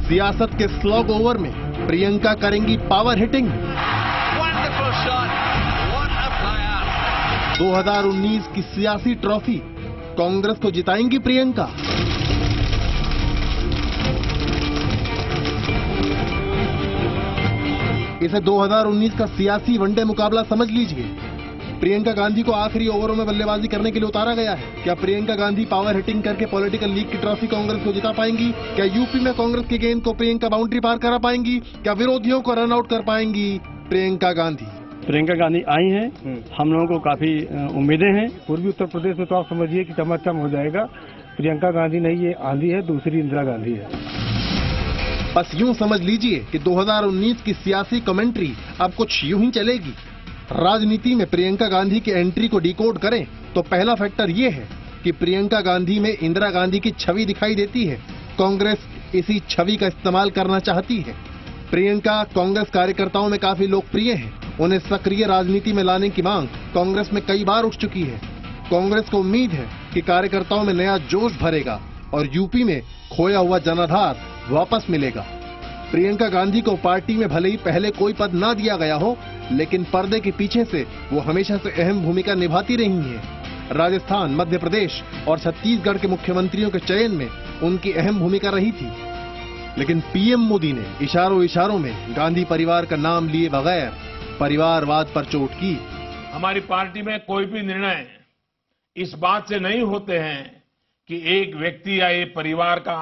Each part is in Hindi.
सियासत के स्लॉग ओवर में प्रियंका करेंगी पावर हिटिंग। 2019 की सियासी ट्रॉफी कांग्रेस को जिताएंगी प्रियंका। इसे 2019 का सियासी वनडे मुकाबला समझ लीजिए। प्रियंका गांधी को आखिरी ओवरों में बल्लेबाजी करने के लिए उतारा गया है। क्या प्रियंका गांधी पावर हिटिंग करके पॉलिटिकल लीग की ट्रॉफी कांग्रेस को जिता पाएंगी? क्या यूपी में कांग्रेस की गेंद को प्रियंका बाउंड्री पार करा पाएंगी? क्या विरोधियों को रन आउट कर पाएंगी प्रियंका गांधी? प्रियंका गांधी आई हैं, हम लोगों को काफी उम्मीदें हैं। पूर्वी उत्तर प्रदेश में तो आप समझिए कि चमाचम हो जाएगा। प्रियंका गांधी नहीं, ये आंधी है, दूसरी इंदिरा गांधी है। बस यूं समझ लीजिए कि 2019 की सियासी कमेंट्री अब कुछ यूं ही चलेगी। राजनीति में प्रियंका गांधी की एंट्री को डिकोड करें तो पहला फैक्टर ये है कि प्रियंका गांधी में इंदिरा गांधी की छवि दिखाई देती है। कांग्रेस इसी छवि का इस्तेमाल करना चाहती है। प्रियंका कांग्रेस कार्यकर्ताओं में काफी लोकप्रिय हैं। उन्हें सक्रिय राजनीति में लाने की मांग कांग्रेस में कई बार उठ चुकी है। कांग्रेस को उम्मीद है कि कार्यकर्ताओं में नया जोश भरेगा और यूपी में खोया हुआ जनाधार वापस मिलेगा। प्रियंका गांधी को पार्टी में भले ही पहले कोई पद ना दिया गया हो, लेकिन पर्दे के पीछे से वो हमेशा से अहम भूमिका निभाती रही हैं। राजस्थान, मध्य प्रदेश और छत्तीसगढ़ के मुख्यमंत्रियों के चयन में उनकी अहम भूमिका रही थी। लेकिन पीएम मोदी ने इशारों इशारों में गांधी परिवार का नाम लिए बगैर परिवारवाद पर चोट की। हमारी पार्टी में कोई भी निर्णय इस बात से नहीं होते हैं कि एक व्यक्ति या एक परिवार का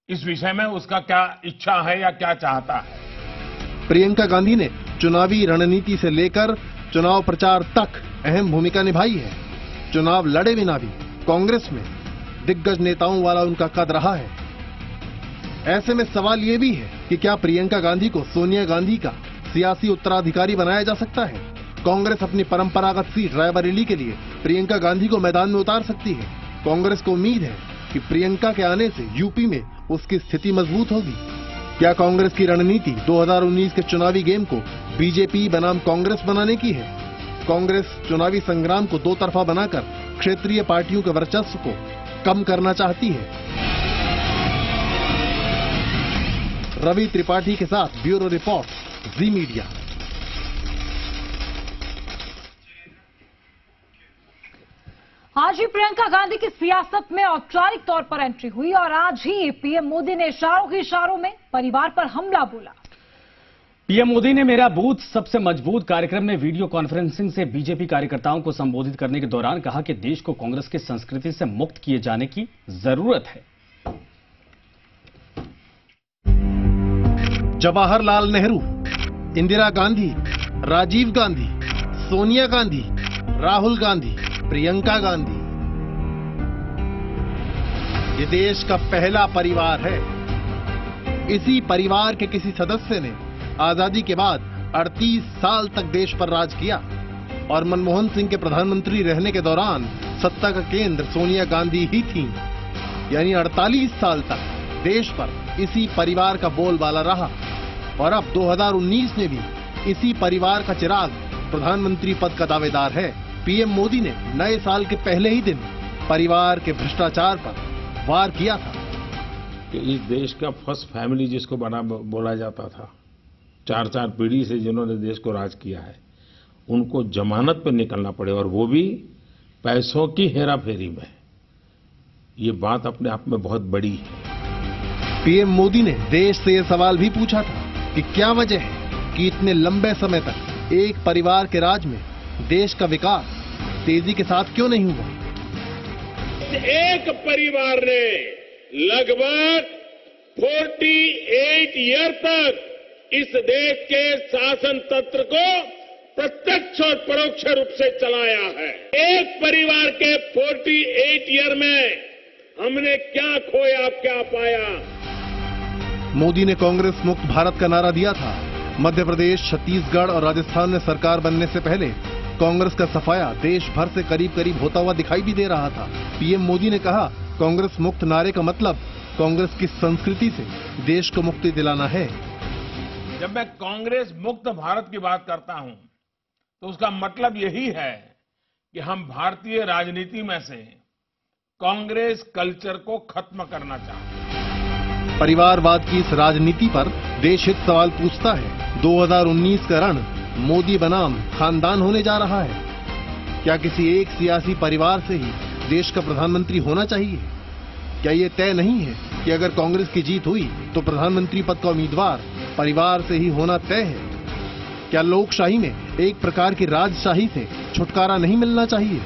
इस विषय में उसका क्या इच्छा है या क्या चाहता है। प्रियंका गांधी ने चुनावी रणनीति से लेकर चुनाव प्रचार तक अहम भूमिका निभाई है। चुनाव लड़े बिना भी कांग्रेस में दिग्गज नेताओं वाला उनका कद रहा है। ऐसे में सवाल ये भी है कि क्या प्रियंका गांधी को सोनिया गांधी का सियासी उत्तराधिकारी बनाया जा सकता है? कांग्रेस अपनी परंपरागत सीट रायबरेली के लिए प्रियंका गांधी को मैदान में उतार सकती है। कांग्रेस को उम्मीद है कि प्रियंका के आने से यूपी में उसकी स्थिति मजबूत होगी। क्या कांग्रेस की रणनीति 2019 के चुनावी गेम को बीजेपी बनाम कांग्रेस बनाने की है? कांग्रेस चुनावी संग्राम को दो तरफा बनाकर क्षेत्रीय पार्टियों के वर्चस्व को कम करना चाहती है। रवि त्रिपाठी के साथ ब्यूरो रिपोर्ट, जी मीडिया। आज ही प्रियंका गांधी की सियासत में औपचारिक तौर पर एंट्री हुई और आज ही पीएम मोदी ने इशारों में परिवार पर हमला बोला। पीएम मोदी ने मेरा बूथ सबसे मजबूत कार्यक्रम में वीडियो कॉन्फ्रेंसिंग से बीजेपी कार्यकर्ताओं को संबोधित करने के दौरान कहा कि देश को कांग्रेस की संस्कृति से मुक्त किए जाने की जरूरत है। जवाहरलाल नेहरू, इंदिरा गांधी, राजीव गांधी, सोनिया गांधी, राहुल गांधी, प्रियंका गांधी, ये देश का पहला परिवार है। इसी परिवार के किसी सदस्य ने आजादी के बाद 38 साल तक देश पर राज किया और मनमोहन सिंह के प्रधानमंत्री रहने के दौरान सत्ता का केंद्र सोनिया गांधी ही थी। यानी 48 साल तक देश पर इसी परिवार का बोलबाला रहा और अब 2019 में भी इसी परिवार का चिराग प्रधानमंत्री पद का दावेदार है। पीएम मोदी ने नए साल के पहले ही दिन परिवार के भ्रष्टाचार पर वार किया था कि इस देश का फर्स्ट फैमिली जिसको बना बोला जाता था, 4 पीढ़ी से जिन्होंने देश को राज किया है, उनको जमानत पर निकलना पड़े और वो भी पैसों की हेराफेरी में। ये बात अपने आप में बहुत बड़ी है। पीएम मोदी ने देश से यह सवाल भी पूछा था कि क्या वजह है कि इतने लंबे समय तक एक परिवार के राज में देश का विकास तेजी के साथ क्यों नहीं हुआ। एक परिवार ने लगभग 48 ईयर तक इस देश के शासन तंत्र को प्रत्यक्ष और परोक्ष रूप से चलाया है। एक परिवार के 48 ईयर में हमने क्या खोया, क्या पाया। मोदी ने कांग्रेस मुक्त भारत का नारा दिया था। मध्य प्रदेश, छत्तीसगढ़ और राजस्थान में सरकार बनने से पहले कांग्रेस का सफाया देश भर से करीब करीब होता हुआ दिखाई भी दे रहा था। पीएम मोदी ने कहा, कांग्रेस मुक्त नारे का मतलब कांग्रेस की संस्कृति से देश को मुक्ति दिलाना है। जब मैं कांग्रेस मुक्त भारत की बात करता हूं तो उसका मतलब यही है कि हम भारतीय राजनीति में से कांग्रेस कल्चर को खत्म करना चाहते हैं। परिवारवाद की इस राजनीति पर देश हित सवाल पूछता है, 2019 का रण मोदी बनाम खानदान होने जा रहा है। क्या किसी एक सियासी परिवार से ही देश का प्रधानमंत्री होना चाहिए? क्या ये तय नहीं है कि अगर कांग्रेस की जीत हुई तो प्रधानमंत्री पद का उम्मीदवार परिवार से ही होना तय है? क्या लोकशाही में एक प्रकार की राजशाही से छुटकारा नहीं मिलना चाहिए?